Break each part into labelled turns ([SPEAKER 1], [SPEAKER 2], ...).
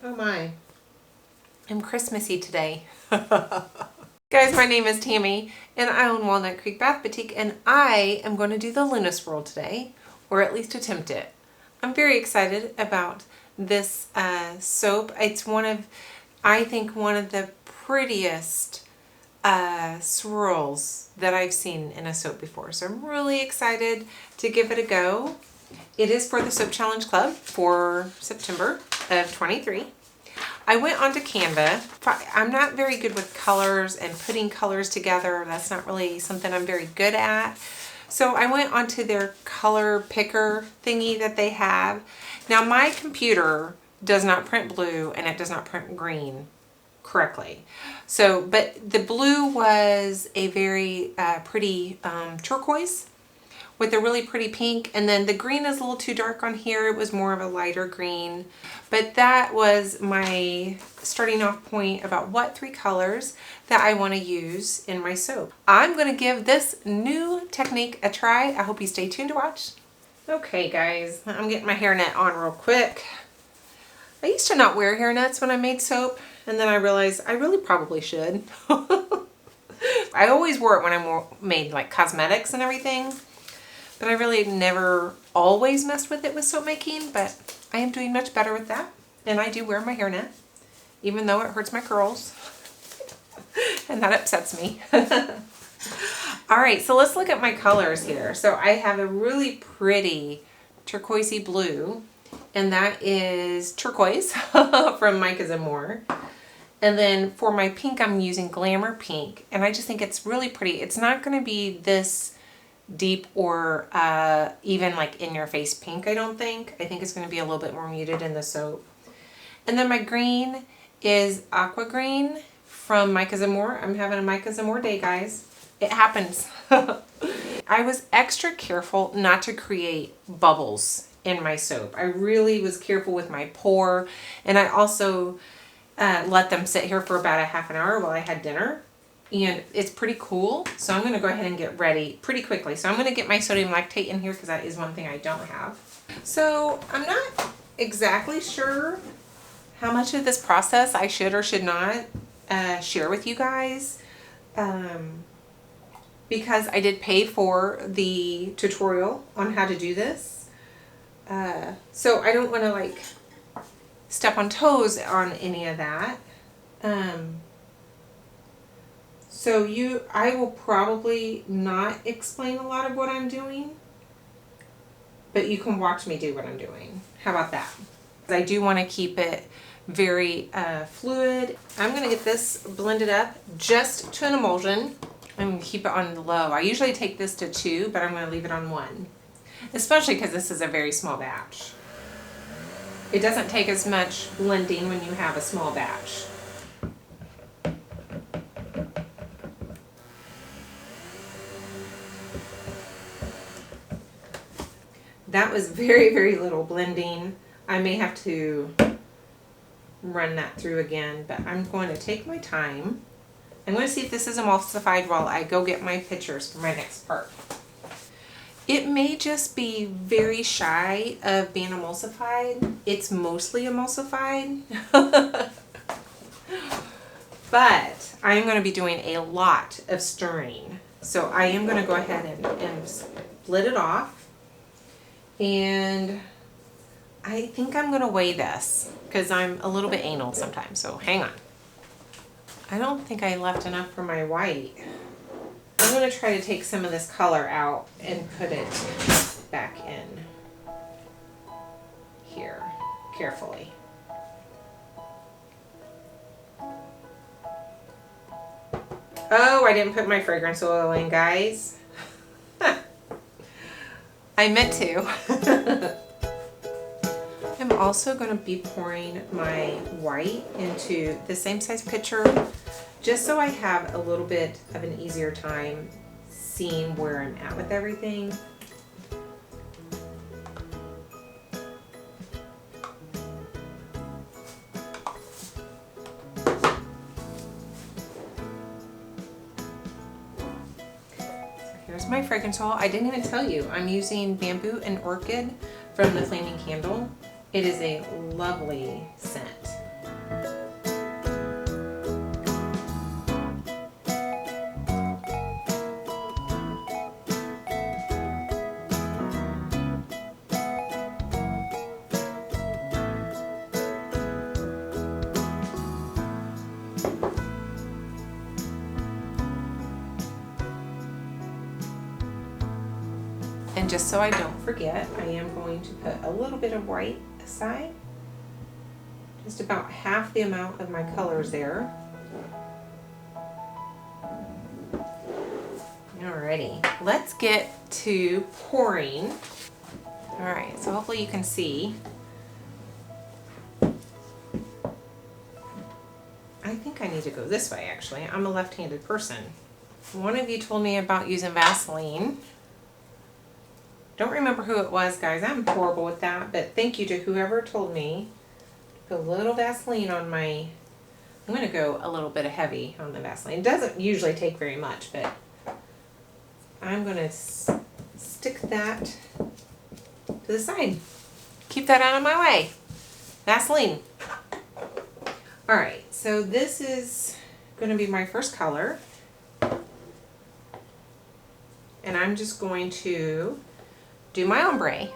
[SPEAKER 1] Oh my. I'm Christmassy today. Guys, my name is Tammy and I own Walnut Creek Bath Boutique and I am going to do the Luna Swirl today, or at least attempt it. I'm very excited about this soap. It's I think one of the prettiest swirls that I've seen in a soap before. So I'm really excited to give it a go. It is for the Soap Challenge Club for September of 23. I went onto Canva. I'm not very good with colors and putting colors together. That's not really something I'm very good at. So I went onto their color picker thingy that they have. Now my computer does not print blue and it does not print green correctly. So, but the blue was a very pretty turquoise with a really pretty pink, and then the green is a little too dark on here. It was more of a lighter green, but that was my starting off point about what 3 colors that I want to use in my soap. I'm going to give this new technique a try. I hope you stay tuned to watch. Okay guys, I'm getting my hairnet on real quick. I used to not wear hairnets when I made soap, and then I realized I really probably should. I always wore it when I made like cosmetics and everything, but I really never always messed with it with soap making, but I am doing much better with that. And I do wear my hairnet, even though it hurts my curls. And that upsets me. All right, so let's look at my colors here. So I have a really pretty turquoisey blue, and that is turquoise from Micah's and More. And then for my pink, I'm using Glamour Pink, and I just think it's really pretty. It's not gonna be this deep or even like in your face pink, I don't think. I think it's going to be a little bit more muted in the soap. And then my green is Aqua Green from Micah's and More. I'm having a Micah's and More day, guys. It happens. I was extra careful not to create bubbles in my soap. I really was careful with my pour, and I also let them sit here for about a half an hour while I had dinner. And it's pretty cool, so I'm going to go ahead and get ready pretty quickly. So I'm going to get my sodium lactate in here because that is one thing I don't have. So I'm not exactly sure how much of this process I should or should not share with you guys, because I did pay for the tutorial on how to do this. So I don't want to like step on toes on any of that. So I will probably not explain a lot of what I'm doing, but you can watch me do what I'm doing. How about that? I do want to keep it very fluid. I'm going to get this blended up just to an emulsion. I'm going to keep it on low. I usually take this to 2, but I'm going to leave it on 1, especially because this is a very small batch. It doesn't take as much blending when you have a small batch. That was very, very little blending. I may have to run that through again, but I'm going to take my time. I'm going to see if this is emulsified while I go get my pictures for my next part. It may just be very shy of being emulsified. It's mostly emulsified. But I am going to be doing a lot of stirring. So I am going to go ahead and split it off. And I think I'm going to weigh this because I'm a little bit anal sometimes, so hang on. I don't think I left enough for my white. I'm going to try to take some of this color out and put it back in here carefully. Oh, I didn't put my fragrance oil in, guys. I meant to. I'm also going to be pouring my white into the same size pitcher just so I have a little bit of an easier time seeing where I'm at with everything. Here's my fragrance oil. I didn't even tell you, I'm using Bamboo and Orchid from the Flaming Candle. It is a lovely scent. just so I don't forget, I am going to put a little bit of white aside. Just about half the amount of my colors there. Alrighty, let's get to pouring. Alright, so hopefully you can see. I think I need to go this way actually. I'm a left-handed person. One of you told me about using Vaseline. Don't remember who it was, guys. I'm horrible with that, but thank you to whoever told me. Put a little Vaseline on my, I'm going to go a little bit heavy on the Vaseline. It doesn't usually take very much, but I'm going to stick that to the side. Keep that out of my way. Vaseline. Alright, so this is going to be my first color. And I'm just going to do my ombre.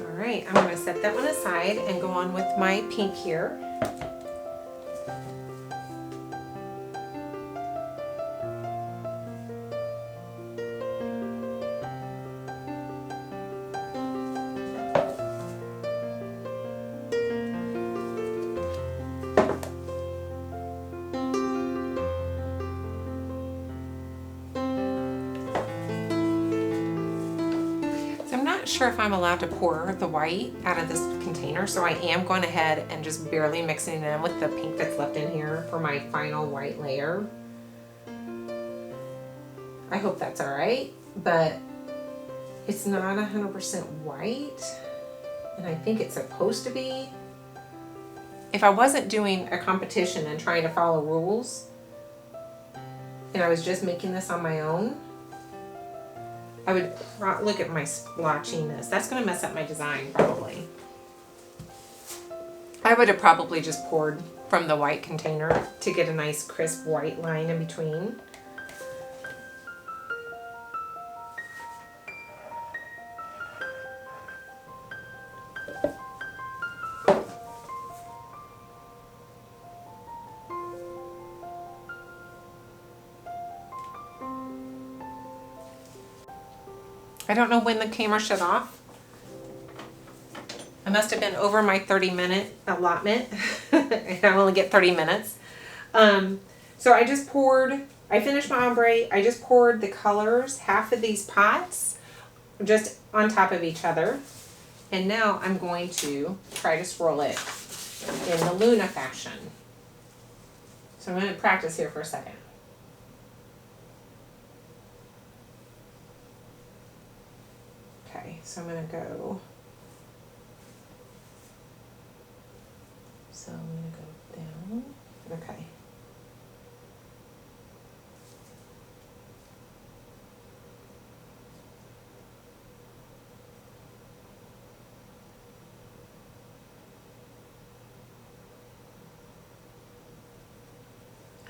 [SPEAKER 1] Alright, I'm going to set that one aside and go on with my pink here. Sure if I'm allowed to pour the white out of this container, so I am going ahead and just barely mixing it in with the pink that's left in here for my final white layer. I hope that's alright, but it's not 100% white, and I think it's supposed to be. If I wasn't doing a competition and trying to follow rules, and I was just making this on my own, I would look at my splotchiness. That's going to mess up my design probably. I would have probably just poured from the white container to get a nice crisp white line in between. I don't know when the camera shut off. I must have been over my 30-minute allotment. I only get 30 minutes. So I just poured, I finished my ombre. I just poured the colors, half of these pots, just on top of each other. And now I'm going to try to swirl it in the Luna fashion. So I'm going to practice here for a second. Okay, so I'm going to go, so I'm going to go down, okay.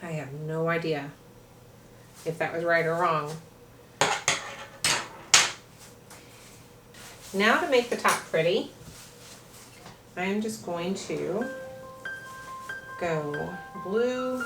[SPEAKER 1] I have no idea if that was right or wrong. Now to make the top pretty, I'm just going to go blue,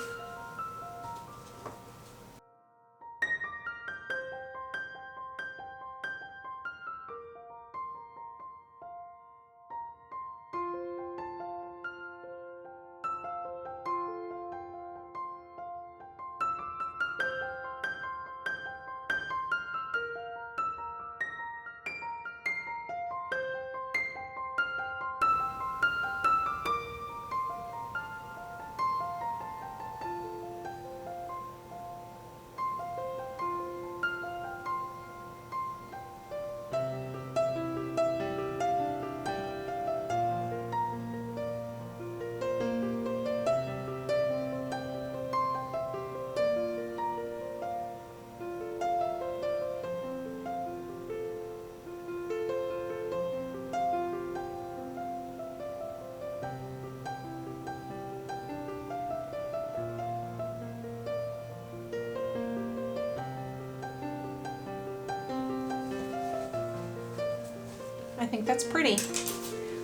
[SPEAKER 1] I think that's pretty.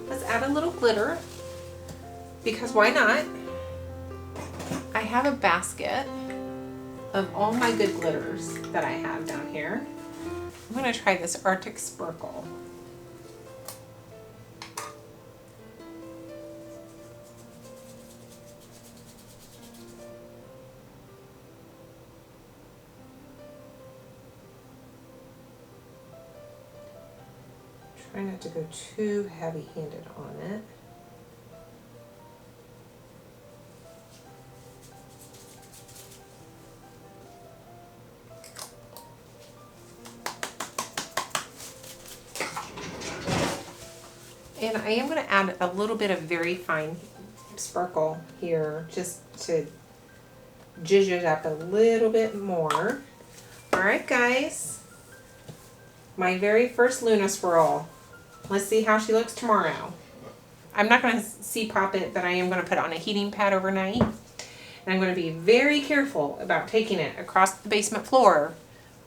[SPEAKER 1] Let's add a little glitter, because why not? I have a basket of all my good glitters that I have down here. I'm gonna try this Arctic Sparkle. Try not to go too heavy-handed on it. And I am going to add a little bit of very fine sparkle here just to zhuzh it up a little bit more. Alright guys, my very first Luna Swirl. Let's see how she looks tomorrow. I'm not going to pop it, but I am going to put it on a heating pad overnight. And I'm going to be very careful about taking it across the basement floor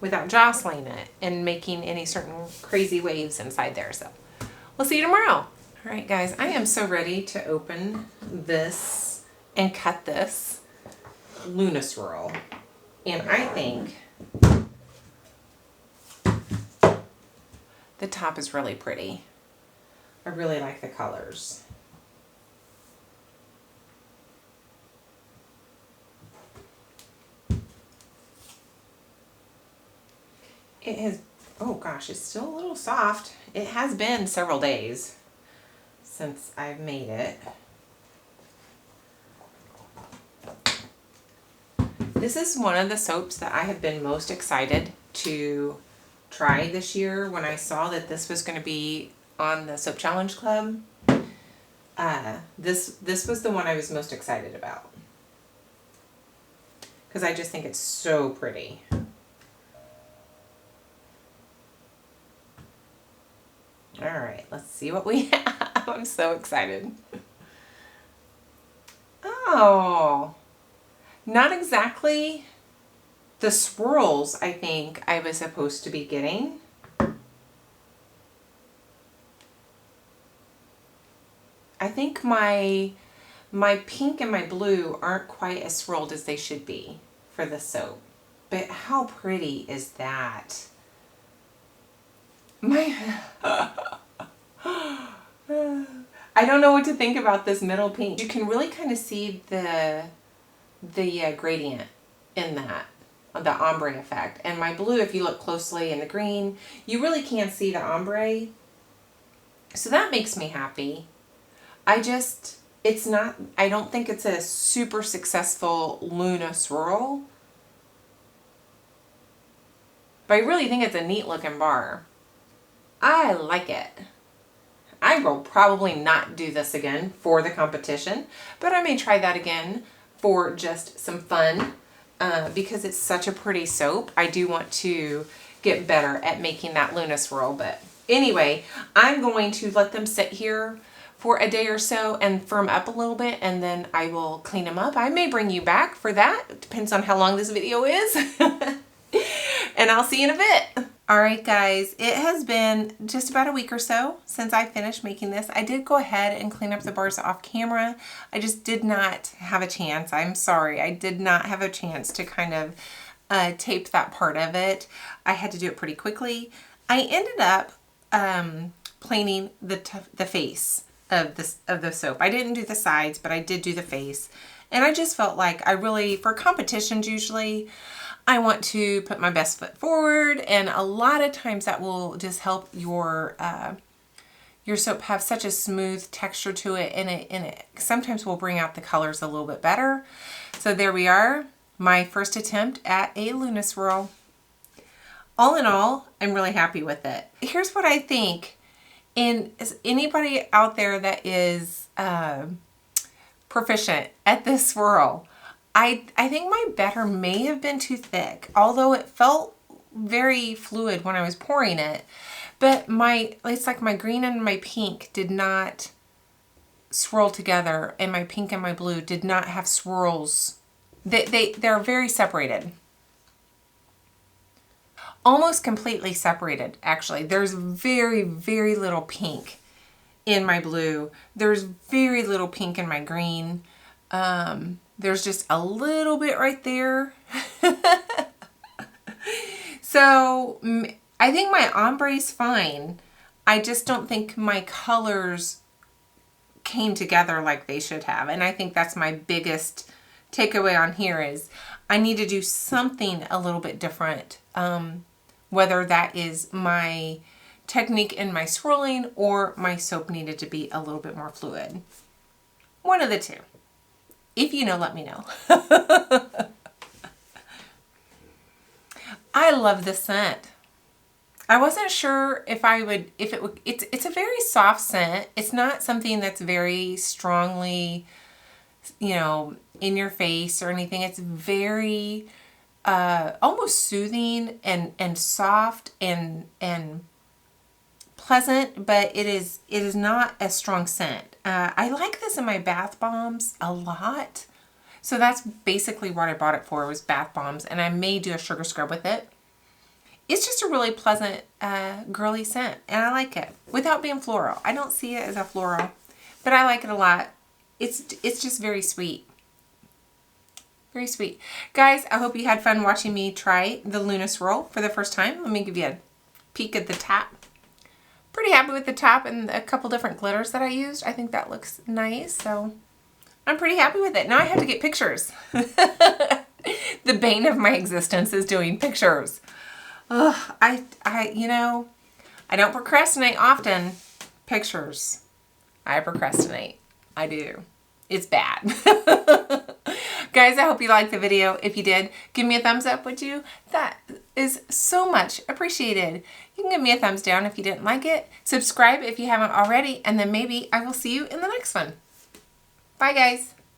[SPEAKER 1] without jostling it and making any certain crazy waves inside there. So we'll see you tomorrow. All right, guys, I am so ready to open this and cut this Luna Swirl. And I think the top is really pretty. I really like the colors. It has, oh gosh, it's still a little soft. It has been several days since I've made it. This is one of the soaps that I have been most excited to try this year. When I saw that this was going to be on the Soap Challenge Club, this was the one I was most excited about, because I just think it's so pretty. All right, let's see what we have. I'm so excited. Oh, not exactly the swirls I think I was supposed to be getting. I think my pink and my blue aren't quite as swirled as they should be for the soap. But how pretty is that? I don't know what to think about this middle pink. You can really kind of see the gradient in that, the ombre effect. And my blue, if you look closely in the green, you really can't see the ombre. So that makes me happy. I don't think it's a super successful Luna Swirl. But I really think it's a neat looking bar. I like it. I will probably not do this again for the competition, but I may try that again for just some fun, because it's such a pretty soap. I do want to get better at making that Luna Swirl, but anyway, I'm going to let them sit here for a day or so and firm up a little bit, and then I will clean them up. I may bring you back for that. It depends on how long this video is. And I'll see you in a bit. All right, guys, it has been just about a week or so since I finished making this. I did go ahead and clean up the bars off camera. I just did not have a chance. I'm sorry. I did not have a chance to kind of tape that part of it. I had to do it pretty quickly. I ended up planing the face of the soap. I didn't do the sides, but I did do the face. And I just felt like for competitions usually, I want to put my best foot forward, and a lot of times that will just help your soap have such a smooth texture to it, and it sometimes will bring out the colors a little bit better. So there we are, my first attempt at a Luna Swirl. All in all, I'm really happy with it. Here's what I think. Is anybody out there that is proficient at this swirl, I think my batter may have been too thick, although it felt very fluid when I was pouring it. But it's like my green and my pink did not swirl together, and my pink and my blue did not have swirls. They're very separated. almost completely separated, actually. There's very, very little pink in my blue. There's very little pink in my green. There's just a little bit right there. So I think my ombre is fine. I just don't think my colors came together like they should have. And I think that's my biggest takeaway on here is I need to do something a little bit different. Whether that is my technique in my swirling or my soap needed to be a little bit more fluid. One of the two. If you know, let me know. I love this scent. I wasn't sure if I would, if it would, it's a very soft scent. It's not something that's very strongly, you know, in your face or anything. It's very, almost soothing and soft and pleasant, but it is not a strong scent. I like this in my bath bombs a lot. So that's basically what I bought it for, was bath bombs, and I may do a sugar scrub with it. It's just a really pleasant, girly scent, and I like it without being floral. I don't see it as a floral, but I like it a lot. It's just very sweet. Very sweet. Guys, I hope you had fun watching me try the Luna Swirl for the first time. Let me give you a peek at the top. Pretty happy with the top and a couple different glitters that I used. I think that looks nice, so I'm pretty happy with it. Now I have to get pictures. The bane of my existence is doing pictures. Ugh, you know, I don't procrastinate often. Pictures. I procrastinate. I do. It's bad. Guys, I hope you liked the video. If you did, give me a thumbs up, would you? That is so much appreciated. You can give me a thumbs down if you didn't like it. Subscribe if you haven't already, and then maybe I will see you in the next one. Bye, guys.